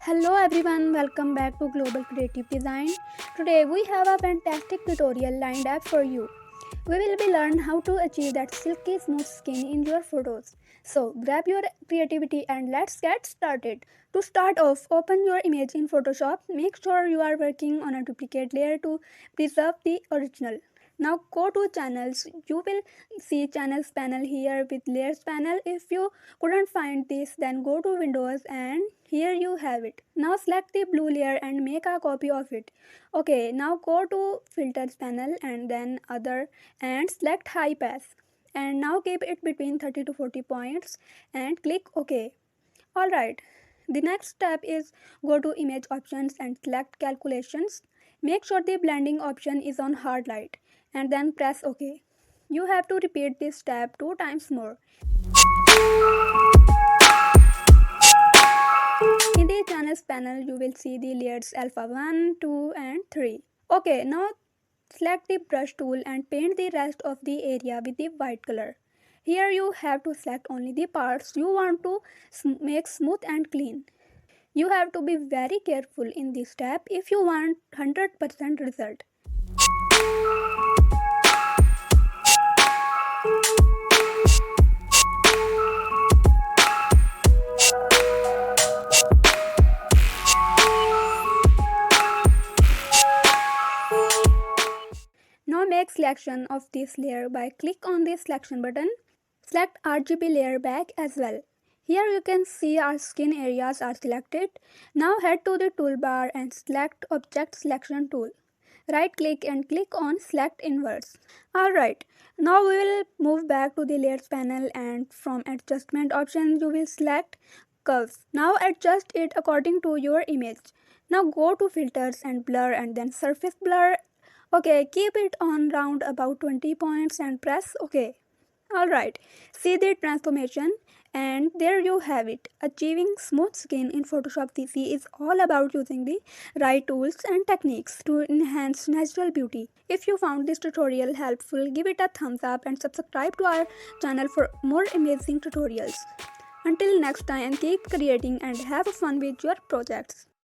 Hello everyone, welcome back to Global Creative Design. Today we have a fantastic tutorial lined up for you. We will be learn how to achieve that silky smooth skin in your photos. So grab your creativity and let's get started. To start off, open your image in Photoshop. Make sure you are working on a duplicate layer to preserve the original. Now go to channels. You will see channels panel here with layers panel. If you couldn't find this, then go to Windows and here you have it. Now select the blue layer and make a copy of it. Okay, now go to filters panel and then other and select high pass. And now keep it between 30 to 40 points and click OK. Alright, the next step is go to image options and select calculations. Make sure the blending option is on hard light and then press OK. You have to repeat this step 2 times more. In the channels panel, you will see the layers alpha 1, 2 and 3. Okay, now select the brush tool and paint the rest of the area with the white color. Here you have to select only the parts you want to make smooth and clean. You have to be very careful in this step if you want 100% result. Now make selection of this layer by click on the selection button. Select RGB layer back as well. Here you can see our skin areas are selected. Now head to the toolbar and select Object Selection tool. Right click and click on Select Inverse. Alright, now we will move back to the layers panel and from adjustment options you will select curves. Now adjust it according to your image. Now go to filters and blur and then surface blur. Okay, keep it on round about 20 points and press OK. Alright, see the transformation and there you have it. Achieving smooth skin in Photoshop CC is all about using the right tools and techniques to enhance natural beauty. If you found this tutorial helpful, give it a thumbs up and subscribe to our channel for more amazing tutorials. Until next time, keep creating and have fun with your projects.